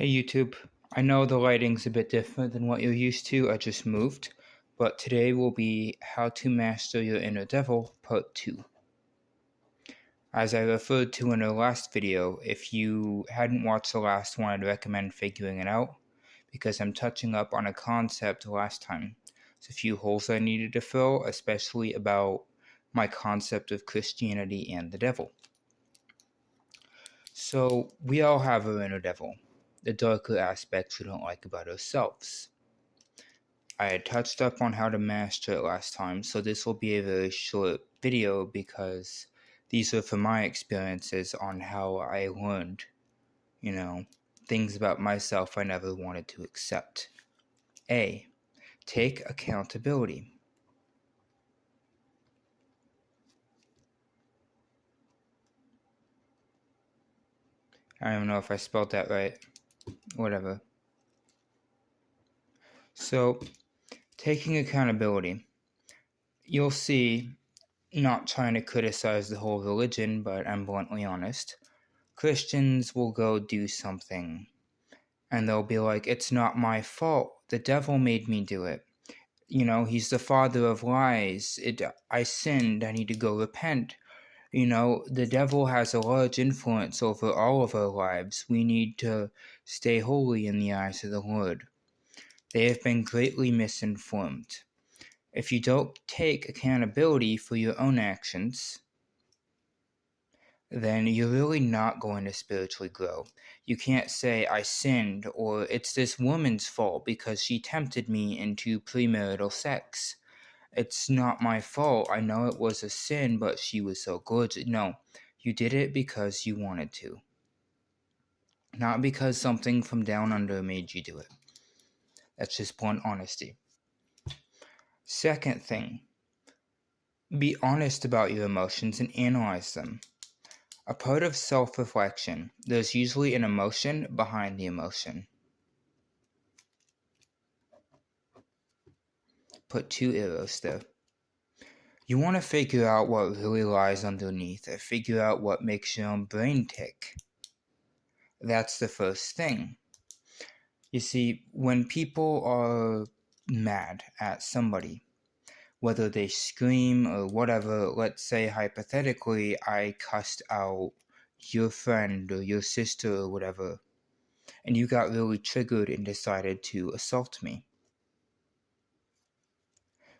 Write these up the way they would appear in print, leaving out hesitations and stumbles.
Hey YouTube, I know the lighting's a bit different than what you're used to, I just moved, but today will be How to Master Your Inner Devil Part 2. As I referred to in the last video, if you hadn't watched the last one, I'd recommend figuring it out, because I'm touching up on a concept last time. There's a few holes I needed to fill, especially about my concept of Christianity and the devil. So, we all have our inner devil, the darker aspects we don't like about ourselves. I had touched up on how to master it last time, so this will be a very short video because these are from my experiences on how I learned, things about myself I never wanted to accept. A. Take accountability. I don't know if I spelled that right. Whatever. So, taking accountability. You'll see, not trying to criticize the whole religion, but I'm bluntly honest. Christians will go do something and they'll be like, it's not my fault. The devil made me do it. He's the father of lies. I sinned. I need to go repent. The devil has a large influence over all of our lives. We need to stay holy in the eyes of the Lord. They have been greatly misinformed. If you don't take accountability for your own actions, then you're really not going to spiritually grow. You can't say, I sinned, or it's this woman's fault because she tempted me into premarital sex. It's not my fault. I know it was a sin, but she was so good. No, you did it because you wanted to. Not because something from down under made you do it. That's just blunt honesty. Second thing, be honest about your emotions and analyze them. A part of self-reflection, there's usually an emotion behind the emotion. Put 2 arrows there. You want to figure out what really lies underneath and figure out what makes your own brain tick. That's the first thing. You see, when people are mad at somebody, whether they scream or whatever, let's say hypothetically I cussed out your friend or your sister or whatever, and you got really triggered and decided to assault me.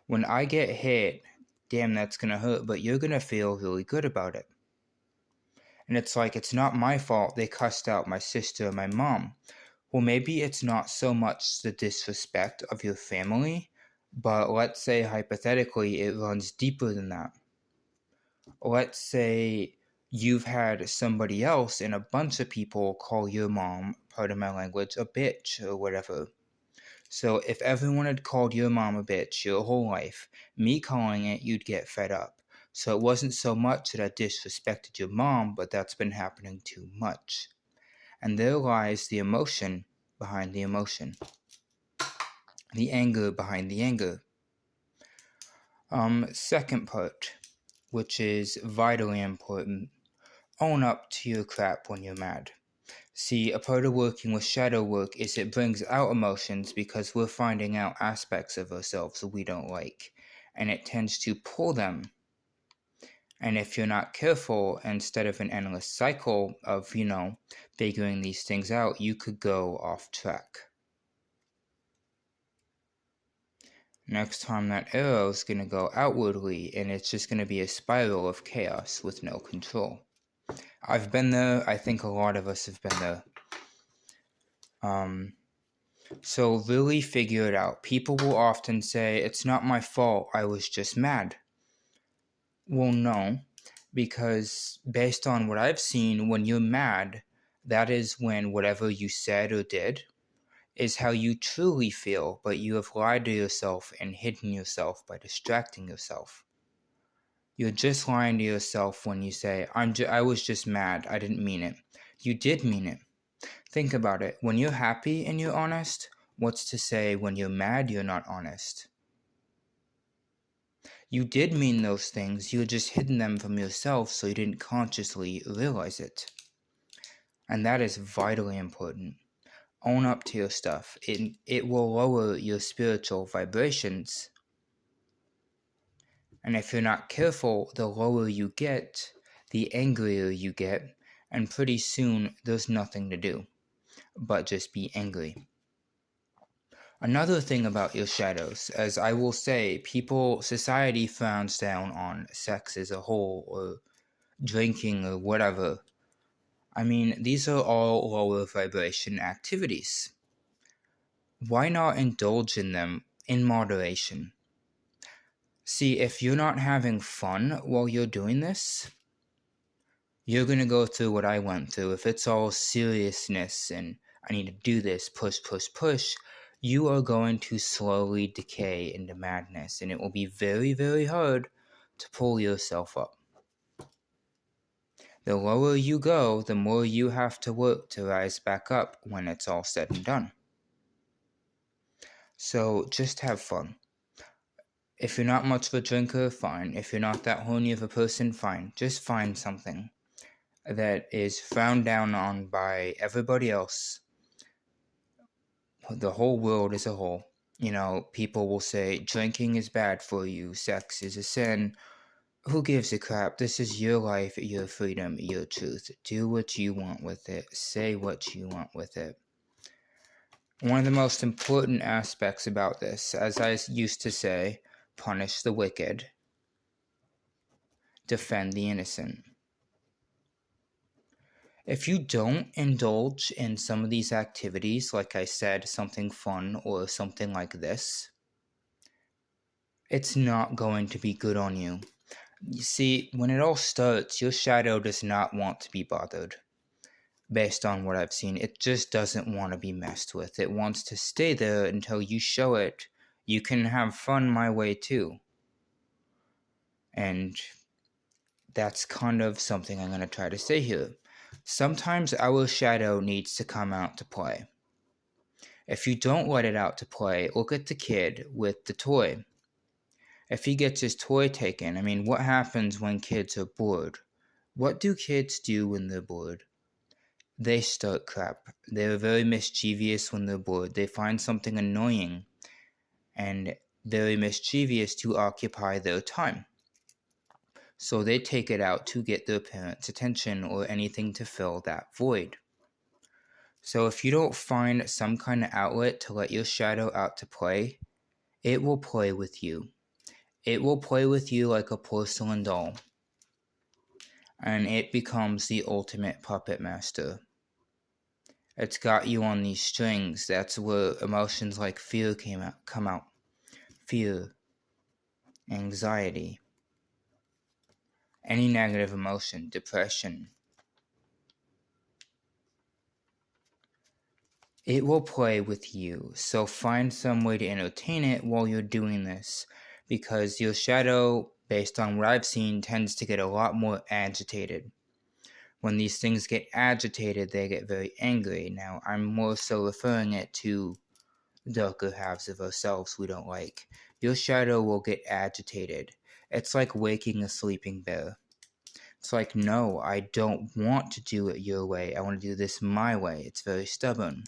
When I get hit, damn, that's gonna hurt, but you're gonna feel really good about it. And it's like, it's not my fault they cussed out my sister or my mom. Well, maybe it's not so much the disrespect of your family, but let's say hypothetically it runs deeper than that. Let's say you've had somebody else and a bunch of people call your mom, pardon my language, a bitch or whatever. So if everyone had called your mom a bitch your whole life, me calling it, you'd get fed up. So it wasn't so much that I disrespected your mom, but that's been happening too much. And there lies the emotion behind the emotion. The anger behind the anger. Second part, which is vitally important. Own up to your crap when you're mad. See, a part of working with shadow work is it brings out emotions because we're finding out aspects of ourselves that we don't like, and it tends to pull them. And if you're not careful, instead of an endless cycle of, figuring these things out, you could go off track. Next time that arrow is going to go outwardly, and it's just going to be a spiral of chaos with no control. I've been there. I think a lot of us have been there. So really figure it out. People will often say, it's not my fault, I was just mad. Well, no, because based on what I've seen, when you're mad, that is when whatever you said or did is how you truly feel, but you have lied to yourself and hidden yourself by distracting yourself. You're just lying to yourself when you say, I was just mad, I didn't mean it. You did mean it. Think about it. When you're happy and you're honest, what's to say when you're mad you're not honest? You did mean those things, you just hidden them from yourself so you didn't consciously realize it. And that is vitally important. Own up to your stuff. It will lower your spiritual vibrations. And if you're not careful, the lower you get, the angrier you get, and pretty soon there's nothing to do but just be angry. Another thing about your shadows, as I will say, society frowns down on sex as a whole, or drinking, or whatever. I mean, these are all lower vibration activities. Why not indulge in them in moderation? See, if you're not having fun while you're doing this, you're going to go through what I went through. If it's all seriousness and I need to do this, push, push, push, you are going to slowly decay into madness, and it will be very, very hard to pull yourself up. The lower you go, the more you have to work to rise back up when it's all said and done. So just have fun. If you're not much of a drinker, fine. If you're not that horny of a person, fine. Just find something that is frowned down on by everybody else, the whole world as a whole. People will say drinking is bad for you, sex is a sin. Who gives a crap? This is your life, your freedom, your truth. Do what you want with it. Say what you want with it. One of the most important aspects about this, as I used to say, punish the wicked, defend the innocent. If you don't indulge in some of these activities, like I said, something fun or something like this, it's not going to be good on you. You see, when it all starts, your shadow does not want to be bothered. Based on what I've seen, it just doesn't want to be messed with. It wants to stay there until you show it you can have fun my way too. And that's kind of something I'm going to try to say here. Sometimes our shadow needs to come out to play. If you don't let it out to play, look at the kid with the toy. If he gets his toy taken, what happens when kids are bored? What do kids do when they're bored? They start crap. They're very mischievous when they're bored. They find something annoying and very mischievous to occupy their time. So they take it out to get their parents' attention or anything to fill that void. So if you don't find some kind of outlet to let your shadow out to play, it will play with you. It will play with you like a porcelain doll. And it becomes the ultimate puppet master. It's got you on these strings. That's where emotions like fear come out. Fear, anxiety, any negative emotion, depression. It will play with you, so find some way to entertain it while you're doing this, because your shadow, based on what I've seen, tends to get a lot more agitated. When these things get agitated, they get very angry. Now, I'm more so referring it to darker halves of ourselves we don't like. Your shadow will get agitated. It's like waking a sleeping bear. It's like, no, I don't want to do it your way. I want to do this my way. It's very stubborn.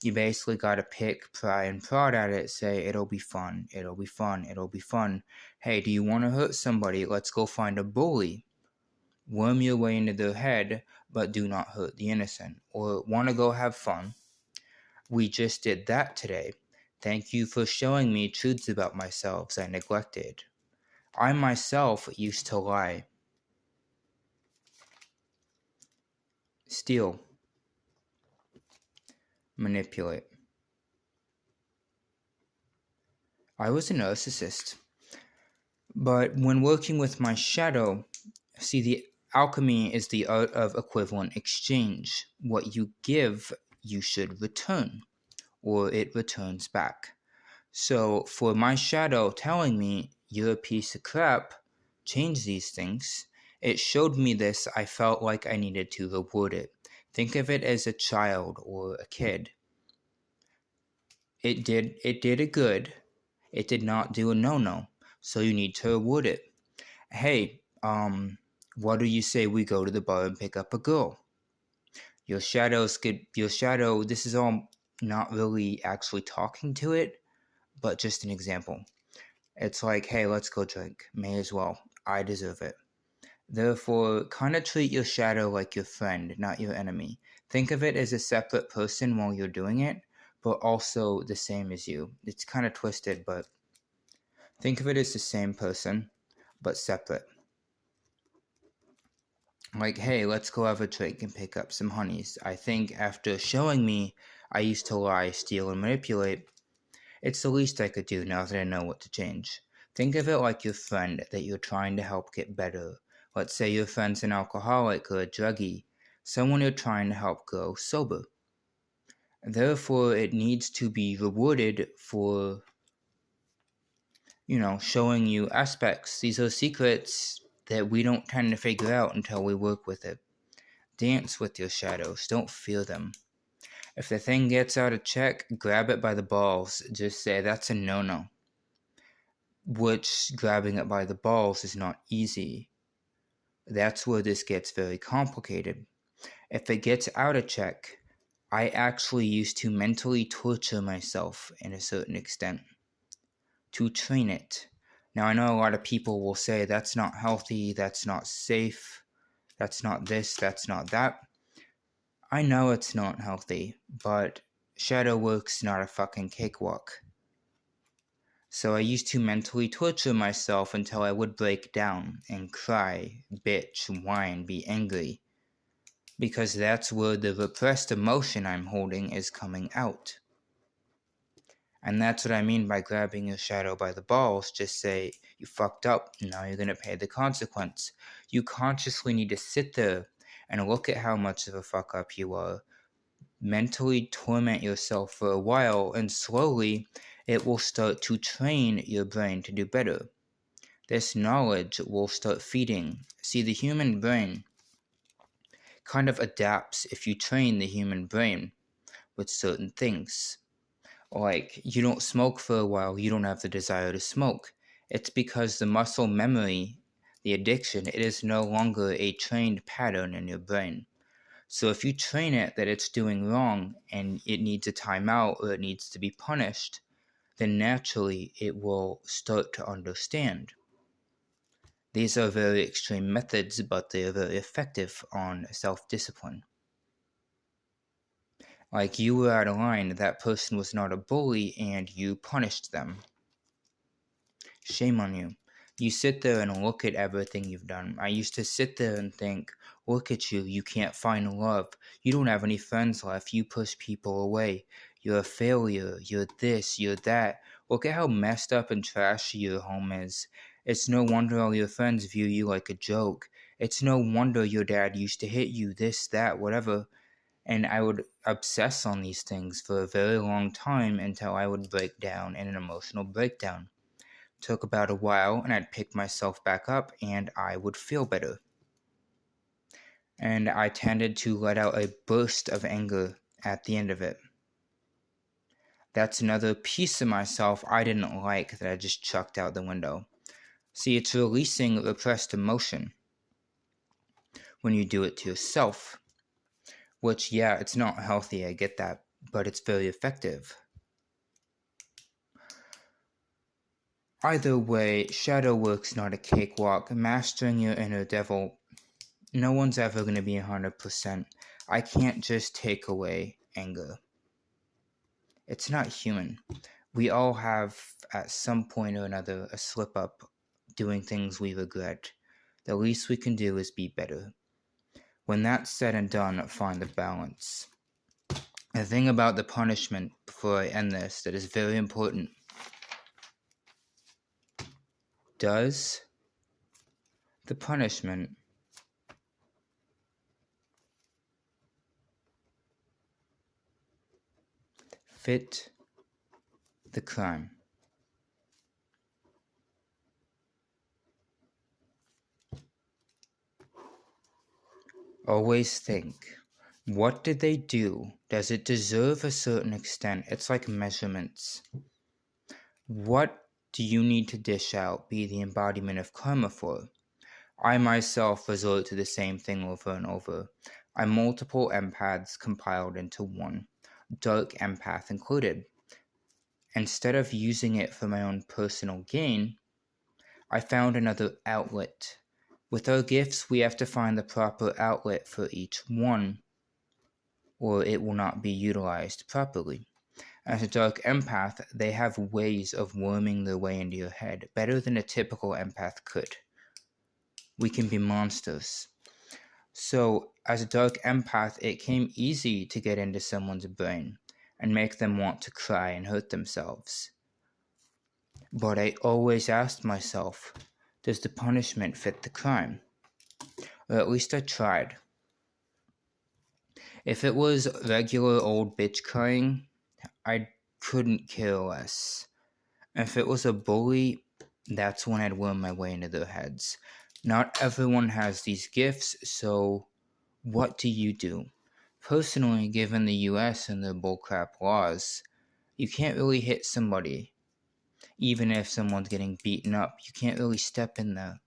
You basically got to pick, pry, and prod at it. Say, it'll be fun. It'll be fun. It'll be fun. Hey, do you want to hurt somebody? Let's go find a bully. Worm your way into their head, but do not hurt the innocent. Or want to go have fun? We just did that today. Thank you for showing me truths about myself I neglected. I myself used to lie. Steal. Manipulate. I was a narcissist. But when working with my shadow, see, the alchemy is the art of equivalent exchange. What you give, you should return, or it returns back. So for my shadow telling me, you're a piece of crap, change these things, it showed me this, I felt like I needed to reward it. Think of it as a child or a kid. It did a good. It did not do a no-no. So you need to reward it. Hey, what do you say we go to the bar and pick up a girl? Your shadow, this is all not really actually talking to it, but just an example. It's like, hey, let's go drink. May as well. I deserve it. Therefore, kind of treat your shadow like your friend, not your enemy. Think of it as a separate person while you're doing it, but also the same as you. It's kind of twisted, but think of it as the same person, but separate. Like, hey, let's go have a drink and pick up some honeys. I think after showing me I used to lie, steal, and manipulate, it's the least I could do now that I know what to change. Think of it like your friend that you're trying to help get better. Let's say your friend's an alcoholic or a druggie, someone you're trying to help grow sober. Therefore, it needs to be rewarded for, showing you aspects. These are secrets that we don't tend to figure out until we work with it. Dance with your shadows, don't fear them. If the thing gets out of check, grab it by the balls. Just say that's a no-no. Which grabbing it by the balls is not easy. That's where this gets very complicated. If it gets out of check, I actually used to mentally torture myself in a certain extent to train it. Now, I know a lot of people will say that's not healthy, that's not safe, that's not this, that's not that. I know it's not healthy, but shadow work's not a fucking cakewalk. So I used to mentally torture myself until I would break down and cry, bitch, whine, be angry. Because that's where the repressed emotion I'm holding is coming out. And that's what I mean by grabbing your shadow by the balls. Just say, you fucked up, now you're gonna pay the consequence. You consciously need to sit there and look at how much of a fuck up you are. Mentally torment yourself for a while, and slowly it will start to train your brain to do better. This knowledge will start feeding. See, the human brain kind of adapts if you train the human brain with certain things. Like, you don't smoke for a while, you don't have the desire to smoke. It's because the muscle memory, the addiction, it is no longer a trained pattern in your brain. So if you train it that it's doing wrong and it needs a timeout or it needs to be punished, then naturally it will start to understand. These are very extreme methods, but they are very effective on self-discipline. Like, you were out of line, that person was not a bully, and you punished them. Shame on you. You sit there and look at everything you've done. I used to sit there and think, look at you, you can't find love. You don't have any friends left. You push people away. You're a failure. You're this, you're that. Look at how messed up and trashy your home is. It's no wonder all your friends view you like a joke. It's no wonder your dad used to hit you, this, that, whatever. And I would obsess on these things for a very long time until I would break down in an emotional breakdown. Took about a while, and I'd pick myself back up and I would feel better. And I tended to let out a burst of anger at the end of it. That's another piece of myself I didn't like that I just chucked out the window. See, it's releasing repressed emotion when you do it to yourself. Which, yeah, it's not healthy, I get that, but it's very effective. Either way, shadow work's not a cakewalk. Mastering your inner devil, no one's ever going to be 100%. I can't just take away anger. It's not human. We all have, at some point or another, a slip up doing things we regret. The least we can do is be better. When that's said and done, find the balance. The thing about the punishment, before I end this, that is very important. Does the punishment fit the crime? Always think, what did they do? Does it deserve a certain extent? It's like measurements. What do you need to dish out, be the embodiment of karma for? I myself resort to the same thing over and over. I'm multiple empaths compiled into one, dark empath included. Instead of using it for my own personal gain, I found another outlet. With our gifts, we have to find the proper outlet for each one, or it will not be utilized properly. As a dark empath, they have ways of worming their way into your head better than a typical empath could. We can be monsters. So, as a dark empath, it came easy to get into someone's brain and make them want to cry and hurt themselves. But I always asked myself, does the punishment fit the crime? Or at least I tried. If it was regular old bitch crying, I couldn't care less. If it was a bully, that's when I'd worm my way into their heads. Not everyone has these gifts, so what do you do? Personally, given the US and their bullcrap laws, you can't really hit somebody. Even if someone's getting beaten up, you can't really step in there.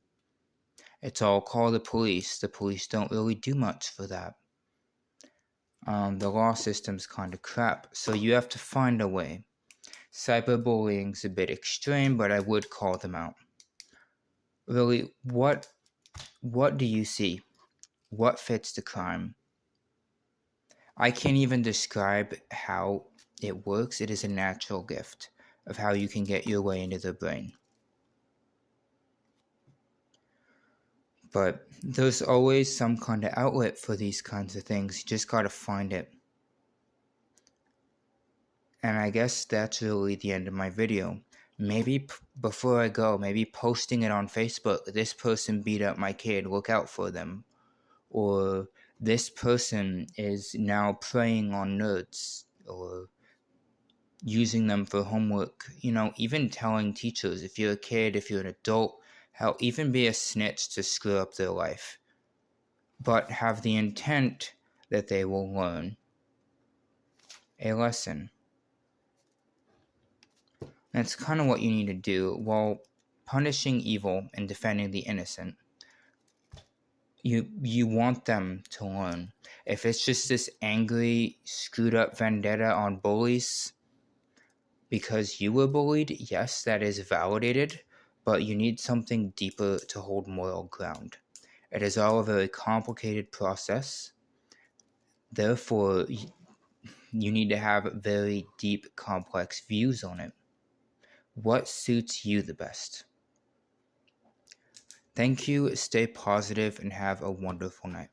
It's all call the police. The police don't really do much for that. The law system's kind of crap, so you have to find a way. Cyberbullying's a bit extreme, but I would call them out. Really, what do you see? What fits the crime? I can't even describe how it works. It is a natural gift of how you can get your way into the brain. But there's always some kind of outlet for these kinds of things. You just gotta find it. And I guess that's really the end of my video. Maybe before I go, maybe posting it on Facebook. This person beat up my kid, look out for them. Or this person is now preying on nerds. Or using them for homework. Even telling teachers, if you're a kid, if you're an adult, hell, even be a snitch to screw up their life. But have the intent that they will learn a lesson. That's kind of what you need to do while punishing evil and defending the innocent. You want them to learn. If it's just this angry, screwed up vendetta on bullies because you were bullied, yes, that is validated, but you need something deeper to hold moral ground. It is all a very complicated process. Therefore, you need to have very deep, complex views on it. What suits you the best? Thank you, stay positive, and have a wonderful night.